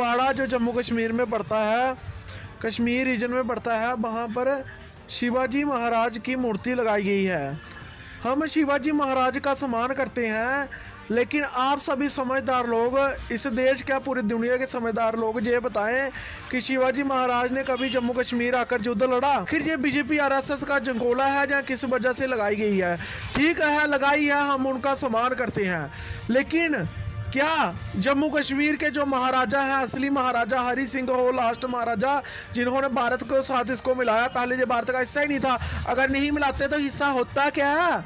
कुपवाड़ा जो जम्मू कश्मीर में पड़ता है, कश्मीर रीजन में पड़ता है, वहाँ पर शिवाजी महाराज की मूर्ति लगाई गई है। हम शिवाजी महाराज का सम्मान करते हैं, लेकिन आप सभी समझदार लोग, इस देश क्या पूरी दुनिया के समझदार लोग ये बताएं कि शिवाजी महाराज ने कभी जम्मू कश्मीर आकर युद्ध लड़ा? फिर ये बीजेपी आरएसएस का जंगोला है या किस वजह से लगाई गई है? ठीक है, लगाई है, हम उनका सम्मान करते हैं, लेकिन क्या जम्मू कश्मीर के जो महाराजा हैं, असली महाराजा हरि सिंह हो, लास्ट महाराजा जिन्होंने भारत को साथ इसको मिलाया, पहले ये भारत का हिस्सा ही नहीं था, अगर नहीं मिलाते तो हिस्सा होता क्या?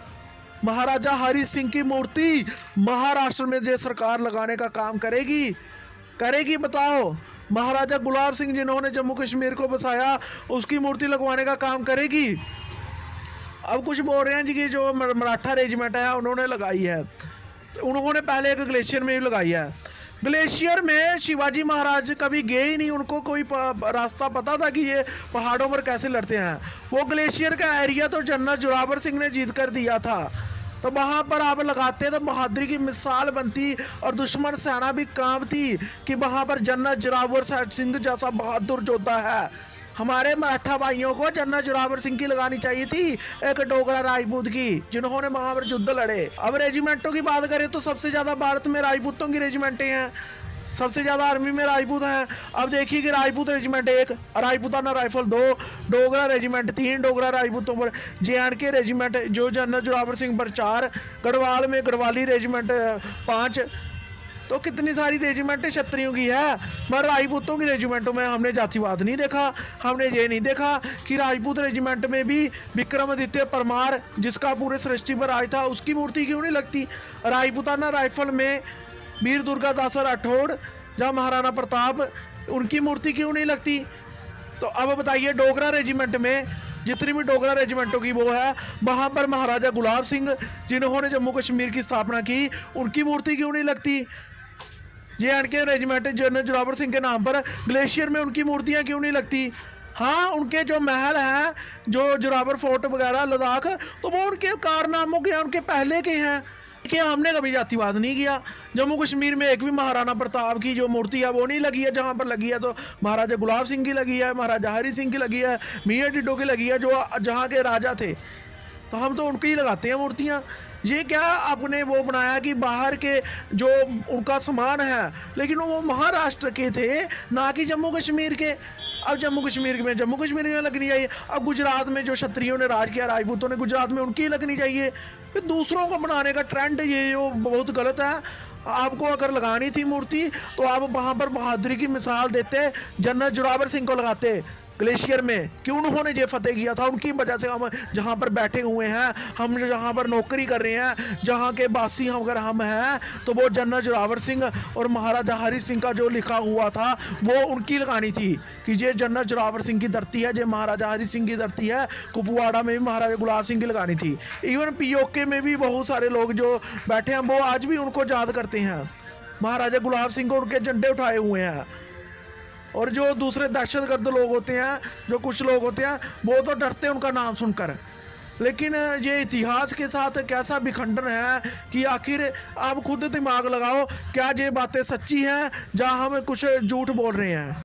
महाराजा हरि सिंह की मूर्ति महाराष्ट्र में जो सरकार लगाने का काम करेगी बताओ? महाराजा गुलाब सिंह जिन्होंने जम्मू कश्मीर को बसाया, उसकी मूर्ति लगवाने का काम करेगी? अब कुछ बोल रहे हैं जी कि जो मराठा रेजिमेंट है उन्होंने लगाई है, उन्होंने पहले एक ग्लेशियर में ही लगाई है। ग्लेशियर में शिवाजी महाराज कभी गए ही नहीं, उनको कोई रास्ता पता था कि ये पहाड़ों पर कैसे लड़ते हैं? वो ग्लेशियर का एरिया तो जनरल जोरावर सिंह ने जीत कर दिया था, तो वहाँ पर आप लगाते तो बहादुरी की मिसाल बनती और दुश्मन सेना भी कांपती कि वहाँ पर जनरल जोरावर सिंह जैसा बहादुर योद्धा है। हमारे मराठा भाइयों को जनरल जोरावर सिंह की लगानी चाहिए थी, एक डोगरा राजपूत की, जिन्होंने वहां पर युद्ध लड़े। अब रेजिमेंटों की बात करें तो सबसे ज्यादा भारत में राजपूतों की रेजिमेंटें हैं, सबसे ज्यादा आर्मी में राजपूत हैं। अब देखिए कि Rajput regiment 1, Rajputana rifle 2, Dogra regiment 3, Dogra राजपूतों पर, JNK रेजिमेंट जो जनरल जोरावर सिंह पर 4, गढ़वाल में गढ़वाली रेजिमेंट 5, तो कितनी सारी रेजिमेंटें क्षत्रियों की है। मगर राजपूतों की रेजिमेंटों में हमने जातिवाद नहीं देखा, हमने ये नहीं देखा कि राजपूत रेजिमेंट में भी विक्रमादित्य परमार जिसका पूरे सृष्टि पर राज था, उसकी मूर्ति क्यों नहीं लगती? राजपूताना राइफल में वीर दुर्गादास राठौड़ जहाँ महाराणा प्रताप, उनकी मूर्ति क्यों नहीं लगती? तो अब बताइए, डोगरा रेजिमेंट में जितनी भी डोगरा रेजिमेंटों की वो है, वहाँ पर महाराजा गुलाब सिंह जिन्होंने जम्मू कश्मीर की स्थापना की, उनकी मूर्ति क्यों नहीं लगती? JNK regiment general Zorawar Singh के नाम पर ग्लेशियर में उनकी मूर्तियाँ क्यों नहीं लगती? हाँ, उनके जो महल हैं, जो जोरावर फोर्ट वगैरह लद्दाख, तो वो उनके कारनामों के, उनके पहले के हैं कि हमने कभी जातिवाद नहीं किया। जम्मू कश्मीर में एक भी महाराणा प्रताप की जो मूर्ति है वो नहीं लगी है, जहाँ पर लगी है तो महाराजा गुलाब सिंह की लगी है, महाराजा हरि सिंह की लगी है, मियाँ डिड्डो की लगी है, जो जहाँ के राजा थे, तो हम तो उनकी ही लगाते हैं मूर्तियाँ। ये क्या आपने वो बनाया कि बाहर के जो उनका सामान है, लेकिन वो महाराष्ट्र के थे ना कि जम्मू कश्मीर के। अब जम्मू कश्मीर में लगनी चाहिए। अब गुजरात में जो क्षत्रियों ने राज किया, राजपूतों ने, गुजरात में उनकी लगनी चाहिए। फिर दूसरों को बनाने का ट्रेंड ये जो बहुत गलत है। आपको अगर लगानी थी मूर्ति तो आप वहाँ पर बहादुरी की मिसाल देते, जनरल जोरावर सिंह को लगाते ग्लेशियर में। क्यों उन्होंने ये फतेह किया था, उनकी वजह से हम जहाँ पर बैठे हुए हैं, हम जहाँ पर नौकरी कर रहे हैं, जहाँ के बासी अगर हम हैं, तो वो जनरल जोरावर सिंह और महाराजा हरि सिंह का जो लिखा हुआ था वो उनकी लगानी थी कि ये जनरल जोरावर सिंह की धरती है, ये महाराजा हरि सिंह की धरती है। कुपवाड़ा में भी महाराजा गुलाब सिंह की लगानी थी। इवन POK में भी बहुत सारे लोग जो बैठे हैं वो आज भी उनको याद करते हैं, महाराजा गुलाब सिंह को, उनके झंडे उठाए हुए हैं। और जो दूसरे दहशतगर्द लोग होते हैं, जो कुछ लोग होते हैं, वो तो डरते हैं उनका नाम सुनकर। लेकिन ये इतिहास के साथ कैसा विखंडन है कि आखिर आप खुद दिमाग लगाओ, क्या ये बातें सच्ची हैं या हम कुछ झूठ बोल रहे हैं?